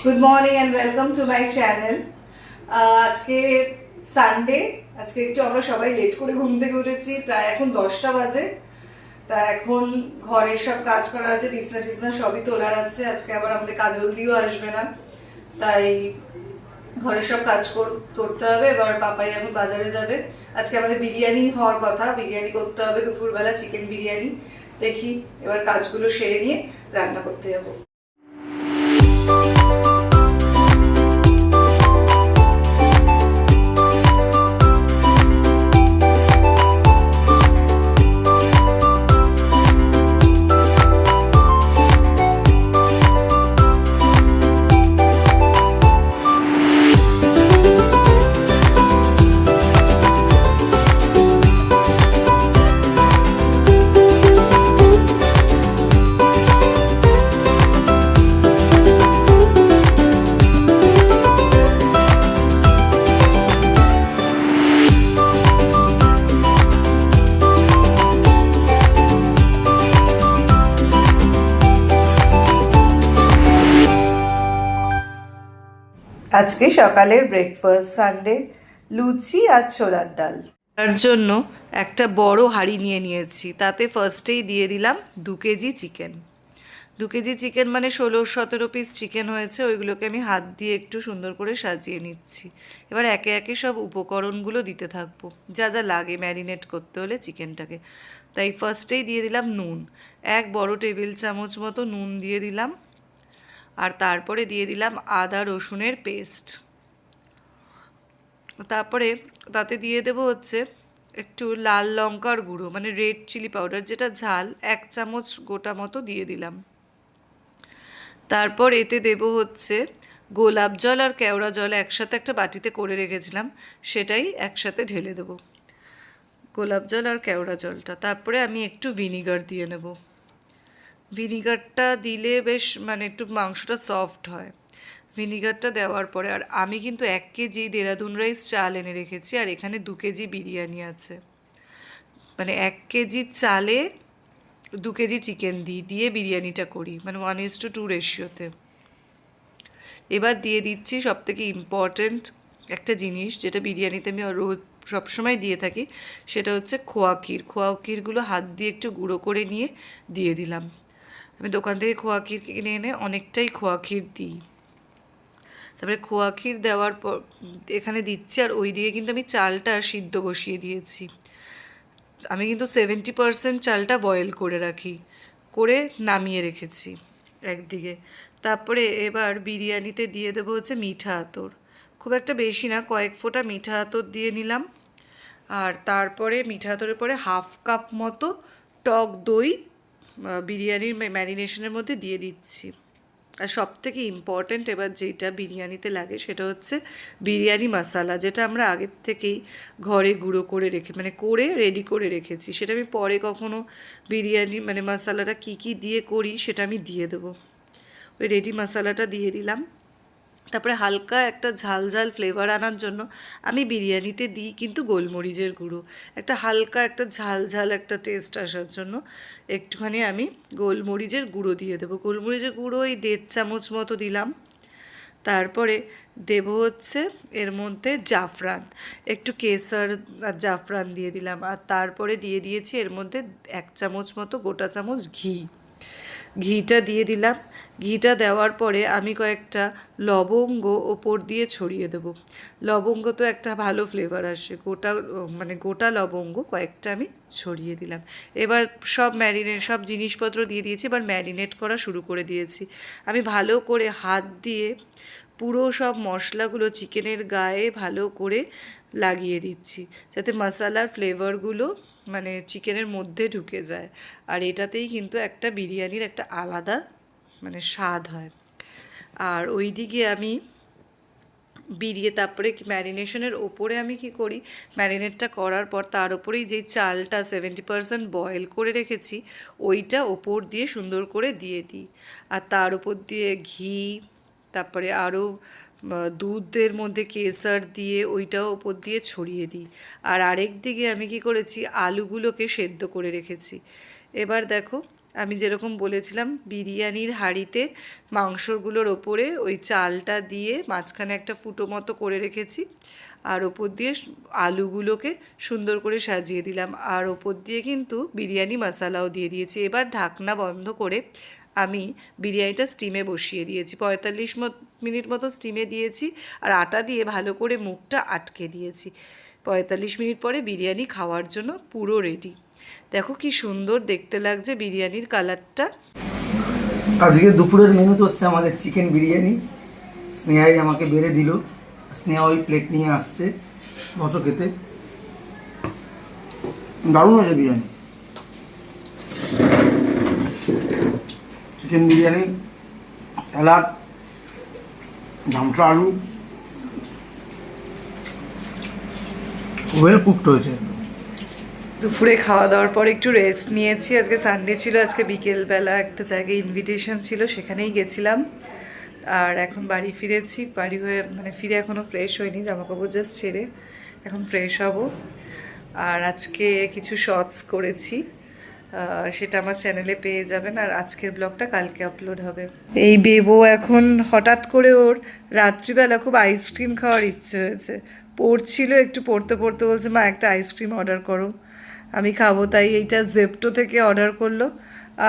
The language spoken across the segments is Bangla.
Good morning and welcome to my channel. আজকে সানডে, আজকে একটু আমরা সবাই লেট করে ঘুম থেকে উঠেছি, প্রায় এখন 10টা বাজে। তা এখন ঘরের সব কাজ করার আছে, বিছনা টিছনা সবই তোলার আছে। আজকে আবার আমাদের কাজল দিও আসবে না, তাই ঘরের সব কাজ করতে হবে। এবার পাপাই এখন বাজারে যাবে। আজকে আমাদের বিরিয়ানি হওয়ার কথা, বিরিয়ানি করতে হবে দুপুরবেলা, চিকেন বিরিয়ানি। দেখি এবার কাজগুলো সেরে নিয়ে রান্না করতে যাবো। আজকে সকালের ব্রেকফাস্ট সানডে, লুচি আর ছোলার ডাল। তার জন্য একটা বড় হাঁড়ি নিয়েছি, তাতে ফার্স্টেই দিয়ে দিলাম 2 কেজি চিকেন। 2 কেজি চিকেন মানে 16-17 পিস চিকেন হয়েছে। ওইগুলোকে আমি হাত দিয়ে একটু সুন্দর করে সাজিয়ে নিচ্ছি। এবার একে একে সব উপকরণগুলো দিতে থাকবো, যা যা লাগে ম্যারিনেট করতে হলে চিকেনটাকে। তাই ফার্স্টেই দিয়ে দিলাম নুন, 1 বড় টেবিল চামচ মতো নুন দিয়ে দিলাম। আর তারপরে দিয়ে দিলাম আদা রসুনের পেস্ট। তারপরে তাতে দিয়ে দেবো হচ্ছে একটু লাল লঙ্কার গুঁড়ো, মানে রেড চিলি পাউডার, যেটা ঝাল, 1 চামচ গোটা মতো দিয়ে দিলাম। তারপর এতে দেব হচ্ছে গোলাপ জল আর কেওড়া জল একসাথে একটা বাটিতে করে রেখেছিলাম, সেটাই একসাথে ঢেলে দেব, গোলাপ জল আর কেওড়া জলটা। তারপরে আমি একটু ভিনিগার দিয়ে নেব। ভিনিগারটা দিলে বেশ মানে একটু মাংসটা সফট হয়। ভিনিগারটা দেওয়ার পরে, আর আমি কিন্তু 1 কেজি দেরাদুন রাইস চাল এনে রেখেছি, আর এখানে 2 কেজি বিরিয়ানি আছে। মানে 1 কেজি চালে 2 কেজি চিকেন দিয়ে বিরিয়ানিটা করি, মানে 1:2 রেশিওতে। এবার দিয়ে দিচ্ছি সবথেকে ইম্পর্ট্যান্ট একটা জিনিস, যেটা বিরিয়ানিতে আমি রোজ সবসময় দিয়ে থাকি, সেটা হচ্ছে খোয়া ক্ষীর। খোয়া ক্ষীরগুলো হাত দিয়ে একটু গুঁড়ো করে নিয়ে দিয়ে দিলাম। আমি দোকান থেকে খোয়া ক্ষীর কিনে এনে অনেকটাই খোয়া ক্ষীর দিই। তারপরে খোয়া ক্ষীর দেওয়ার পর এখানে দিচ্ছি, আর ওই দিকে কিন্তু আমি চালটা সিদ্ধ বসিয়ে দিয়েছি। আমি কিন্তু 70% চালটা বয়েল করে রাখি, করে নামিয়ে রেখেছি একদিকে। তারপরে এবার বিরিয়ানিতে দিয়ে দেবো হচ্ছে মিঠা আতর, খুব একটা বেশি না, কয়েক ফোঁটা মিঠা আতর দিয়ে নিলাম। আর তারপরে মিঠা আতরের পরে 1/2 কাপ মতো টক দই বিরিয়ানির ম্যারিনেশনের মধ্যে দিয়ে দিচ্ছি। আর সবথেকে ইম্পর্ট্যান্ট এবার যেটা বিরিয়ানিতে লাগে, সেটা হচ্ছে বিরিয়ানি মশলা, যেটা আমরা আগের থেকেই ঘরে গুঁড়ো করে করে রেডি করে রেখেছি। সেটা আমি পরে কখনো বিরিয়ানি মানে মশলাটা কী কী দিয়ে করি সেটা আমি দিয়ে দেবো। ওই রেডি মশলাটা দিয়ে দিলাম। তারপরে হালকা একটা ঝাল ঝাল ফ্লেভার আনার জন্য আমি বিরিয়ানিতে দিই কিন্তু গোলমরিচের গুঁড়ো, একটা হালকা একটা ঝাল ঝাল একটা টেস্ট আসার জন্য একটুখানি আমি গোলমরিচের গুঁড়ো দিয়ে দেবো। গোলমরিচের গুঁড়ো ওই 1.5 চামচ মতো দিলাম। তারপরে দেব হচ্ছে এর মধ্যে জাফরান, একটু কেসার আর জাফরান দিয়ে দিলাম। আর তারপরে দিয়ে দিয়েছি এর মধ্যে 1 চামচ মতো গোটা চামচ ঘিটা দিয়ে দিলাম। ঘিটা দেওয়ার পরে আমি কয়েকটা লবঙ্গ ওপর দিয়ে ছড়িয়ে দেবো। লবঙ্গ তো একটা ভালো ফ্লেভার আসে, গোটা লবঙ্গ কয়েকটা আমি ছড়িয়ে দিলাম। এবার সব জিনিসপত্র দিয়ে দিয়েছি, এবার ম্যারিনেট করা শুরু করে দিয়েছি। আমি ভালো করে হাত দিয়ে পুরো সব মশলাগুলো চিকেনের গায়ে ভালো করে লাগিয়ে দিচ্ছি, যাতে মশলার ফ্লেভারগুলো মানে চিকেনের মধ্যে ঢুকে যায়। আর এটাতেই কিন্তু একটা বিরিয়ানির একটা আলাদা মানে স্বাদ হয়। আর ওই দিকে আমি তারপরে ম্যারিনেশনের ওপরে আমি কি করি, ম্যারিনেটটা করার পর তার ওপরেই যেই চালটা 70% বয়েল করে রেখেছি, ওইটা ওপর দিয়ে সুন্দর করে দিয়ে দিই। আর তার উপর দিয়ে ঘি, তারপরে আরও দুধের মধ্যে কেসার দিয়ে ওইটাও ওপর দিয়ে ছড়িয়ে দিই। আর আরেক দিকে আমি কি করেছি, আলুগুলোকে সেদ্ধ করে রেখেছি। এবার দেখো আমি যেরকম বলেছিলাম বিরিয়ানির হাঁড়িতে মাংসগুলোর ওপরে ওই চালটা দিয়ে মাঝখানে একটা ফুটো মতো করে রেখেছি, আর ওপর দিয়ে আলুগুলোকে সুন্দর করে সাজিয়ে দিলাম, আর ওপর দিয়ে কিন্তু বিরিয়ানি মশালাও দিয়ে দিয়েছি। এবার ঢাকনা বন্ধ করে আমি বিরিয়ানিটা স্টিমে বসিয়ে দিয়েছি, 45 মিনিট মতো স্টিমে দিয়েছি, আর আটা দিয়ে ভালো করে মুখটা আটকে দিয়েছি। 45 মিনিট পরে বিরিয়ানি খাওয়ার জন্য পুরো রেডি। দেখো কি সুন্দর দেখতে লাগছে বিরিয়ানির কালারটা। আজকে দুপুরের মেনু তো হচ্ছে আমাদের চিকেন বিরিয়ানি। স্নেহাই আমাকে বেড়ে দিল, স্নেহা ওই প্লেট নিয়ে আসছে, বসো খেতে। দারুণ হয়েছে বিরিয়ানি, চিকেন বিরিয়ানি, স্যালাড, ঝামসা আলু, ওয়েল কুকড হয়েছে। দুপুরে খাওয়া দাওয়ার পর একটু রেস্ট নিয়েছি। আজকে সানডে ছিল, আজকে বিকেলবেলা একটা জায়গায় ইনভিটেশন ছিল, সেখানেই গেছিলাম। আর এখন বাড়ি ফিরেছি, বাড়ি হয়ে মানে ফিরে এখনও ফ্রেশ হয়নি, জামাকাপড় জাস্ট ছেড়ে এখন ফ্রেশ হব। আর আজকে কিছু শর্টস করেছি, সেটা আমার চ্যানেলে পেয়ে যাবেন, আর আজকের ব্লগটা কালকে আপলোড হবে। এই বেবো এখন হঠাৎ করে ওর রাত্রিবেলা খুব আইসক্রিম খাওয়ার ইচ্ছে হয়েছে, পড়ছিল, একটু পড়তে পড়তে বলছে মা একটা আইসক্রিম অর্ডার করো, আমি খাবো। তাই এইটা জেপ্টো থেকে অর্ডার করলো,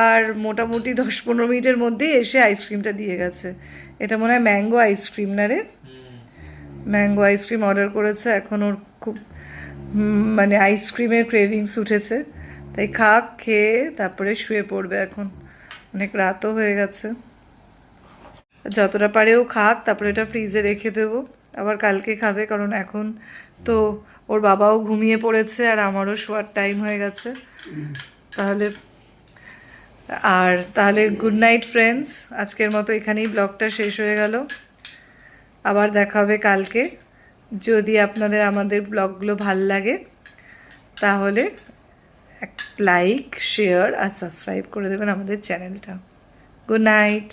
আর মোটামুটি 10-15 মিনিটের মধ্যেই এসে আইসক্রিমটা দিয়ে গেছে। এটা মনে হয় ম্যাঙ্গো আইসক্রিম না রে? ম্যাঙ্গো আইসক্রিম অর্ডার করেছে। এখন ওর খুব মানে আইসক্রিমের ক্রেভিংস উঠেছে, তাই খাক, খেয়ে তারপরে শুয়ে পড়বে। এখন অনেক রাতও হয়ে গেছে, যতটা পারেও খাক, তারপরে এটা ফ্রিজে রেখে দেবো, আবার কালকে খাবে, কারণ এখন তো ওর বাবাও ঘুমিয়ে পড়েছে আর আমারও শোয়ার টাইম হয়ে গেছে। তাহলে গুড নাইট ফ্রেন্ডস, আজকের মতো এখানেই ব্লগটা শেষ হয়ে গেল। আবার দেখা হবে কালকে। যদি আপনাদের আমাদের ব্লগগুলো ভাল লাগে তাহলে লাইক, শেয়ার আর সাবস্ক্রাইব করে দেবেন আমাদের চ্যানেলটা। Good night.